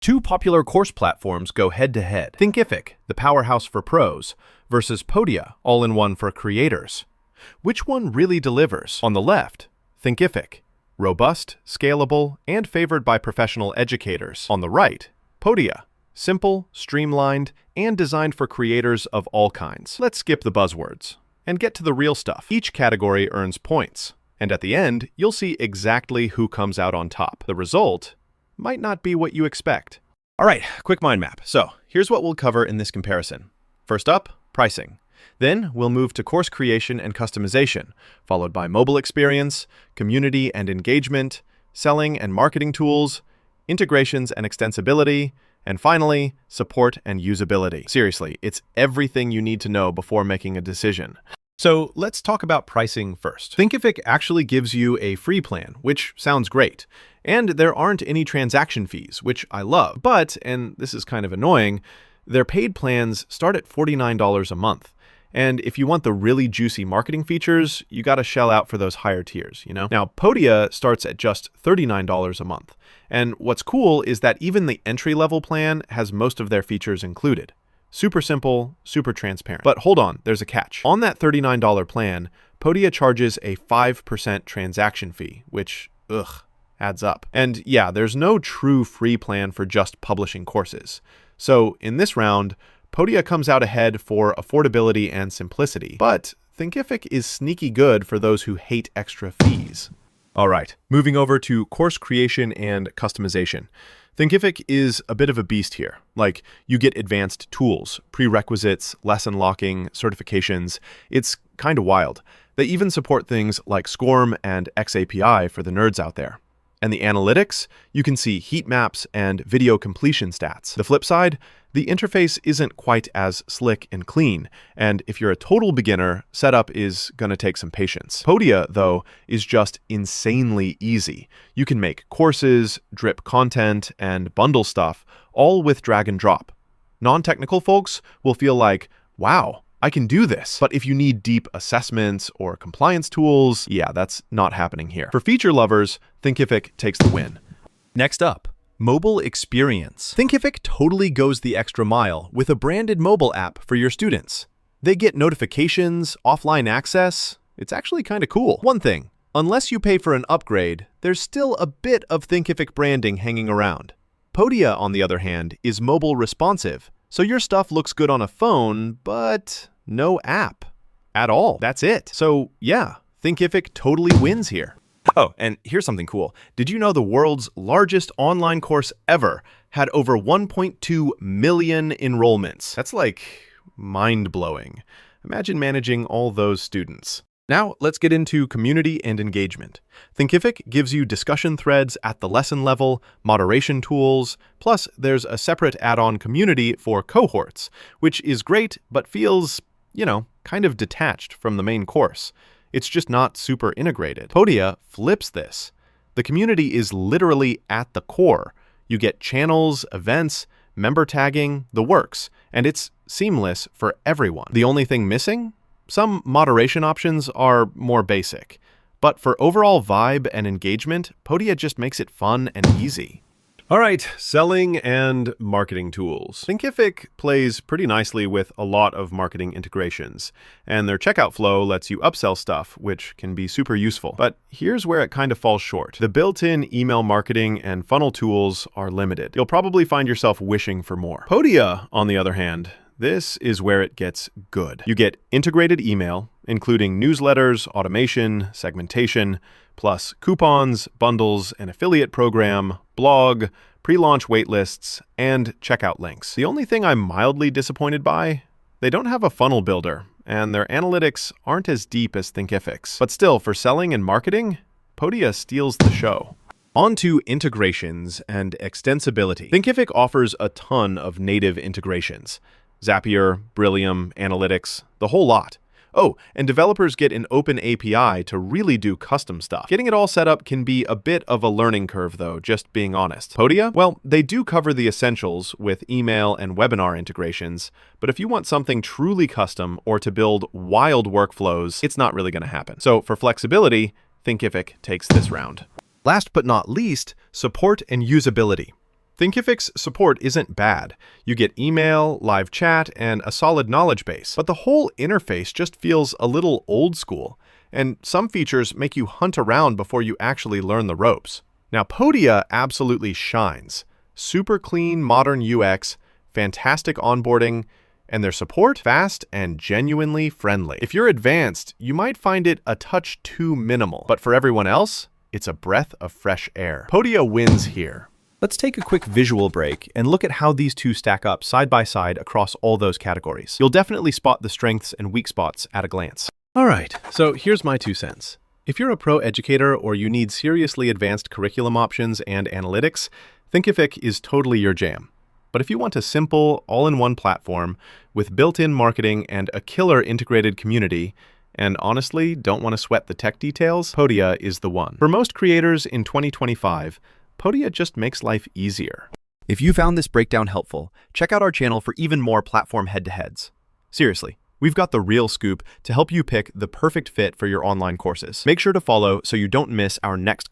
Two popular course platforms go head-to-head. Thinkific, the powerhouse for pros, versus Podia, all-in-one for creators. Which one really delivers? On the left, Thinkific, robust, scalable, and favored by professional educators. On the right, Podia, simple, streamlined, and designed for creators of all kinds. Let's skip the buzzwords and get to the real stuff. Each category earns points, and at the end, you'll see exactly who comes out on top. The result might not be what you expect. All right, quick mind map. So here's what we'll cover in this comparison. First up, pricing. Then we'll move to course creation and customization, followed by mobile experience, community and engagement, selling and marketing tools, integrations and extensibility, and finally, support and usability. Seriously, it's everything you need to know before making a decision. So let's talk about pricing first. Thinkific actually gives you a free plan, which sounds great. And there aren't any transaction fees, which I love. But, and this is kind of annoying, their paid plans start at $49 a month. And if you want the really juicy marketing features, you got to shell out for those higher tiers, you know? Now, Podia starts at just $39 a month. And what's cool is that even the entry-level plan has most of their features included. Super simple, super transparent. But hold on, there's a catch. On that $39 plan, Podia charges a 5% transaction fee, which, adds up. And yeah, there's no true free plan for just publishing courses. So in this round, Podia comes out ahead for affordability and simplicity. But Thinkific is sneaky good for those who hate extra fees. All right, moving over to course creation and customization. Thinkific is a bit of a beast here. Like, you get advanced tools, prerequisites, lesson locking, certifications. It's kind of wild. They even support things like SCORM and XAPI for the nerds out there. And the analytics, you can see heat maps and video completion stats. The flip side, the interface isn't quite as slick and clean, and if you're a total beginner, setup is gonna take some patience. Podia, though, is just insanely easy. You can make courses, drip content, and bundle stuff, all with drag and drop. Non-technical folks will feel like, wow, I can do this. But if you need deep assessments or compliance tools, yeah, that's not happening here. For feature lovers, Thinkific takes the win. Next up, mobile experience. Thinkific totally goes the extra mile with a branded mobile app for your students. They get notifications, offline access. It's actually kind of cool. One thing, unless you pay for an upgrade, there's still a bit of Thinkific branding hanging around. Podia, on the other hand, is mobile responsive. So your stuff looks good on a phone, but no app at all. That's it. So yeah, Thinkific totally wins here. Oh, and here's something cool. Did you know the world's largest online course ever had over 1.2 million enrollments? That's like mind-blowing. Imagine managing all those students. Now, let's get into community and engagement. Thinkific gives you discussion threads at the lesson level, moderation tools, plus there's a separate add-on community for cohorts, which is great, but feels, kind of detached from the main course. It's just not super integrated. Podia flips this. The community is literally at the core. You get channels, events, member tagging, the works, and it's seamless for everyone. The only thing missing? Some moderation options are more basic, but for overall vibe and engagement, Podia just makes it fun and easy. All right, selling and marketing tools. Thinkific plays pretty nicely with a lot of marketing integrations, and their checkout flow lets you upsell stuff, which can be super useful. But here's where it kind of falls short. The built-in email marketing and funnel tools are limited. You'll probably find yourself wishing for more. Podia, on the other hand, this is where it gets good. You get integrated email, including newsletters, automation, segmentation, plus coupons, bundles, an affiliate program, blog, pre-launch waitlists, and checkout links. The only thing I'm mildly disappointed by, they don't have a funnel builder, and their analytics aren't as deep as Thinkific's. But still, for selling and marketing, Podia steals the show. On to integrations and extensibility. Thinkific offers a ton of native integrations. Zapier, Brillium, Analytics, the whole lot. Oh, and developers get an open API to really do custom stuff. Getting it all set up can be a bit of a learning curve though, just being honest. Podia? Well, they do cover the essentials with email and webinar integrations, but if you want something truly custom or to build wild workflows, it's not really going to happen. So for flexibility, Thinkific takes this round. Last but not least, support and usability. Thinkific's support isn't bad. You get email, live chat, and a solid knowledge base. But the whole interface just feels a little old school, and some features make you hunt around before you actually learn the ropes. Now, Podia absolutely shines. Super clean, modern UX, fantastic onboarding, and their support fast and genuinely friendly. If you're advanced, you might find it a touch too minimal. But for everyone else, it's a breath of fresh air. Podia wins here. Let's take a quick visual break and look at how these two stack up side by side across all those categories. You'll definitely spot the strengths and weak spots at a glance. All right, so here's my 2 cents. If you're a pro educator or you need seriously advanced curriculum options and analytics, Thinkific is totally your jam. But if you want a simple, all-in-one platform with built-in marketing and a killer integrated community, and honestly don't want to sweat the tech details, Podia is the one. For most creators in 2025, Podia just makes life easier. If you found this breakdown helpful, check out our channel for even more platform head-to-heads. Seriously, we've got the real scoop to help you pick the perfect fit for your online courses. Make sure to follow so you don't miss our next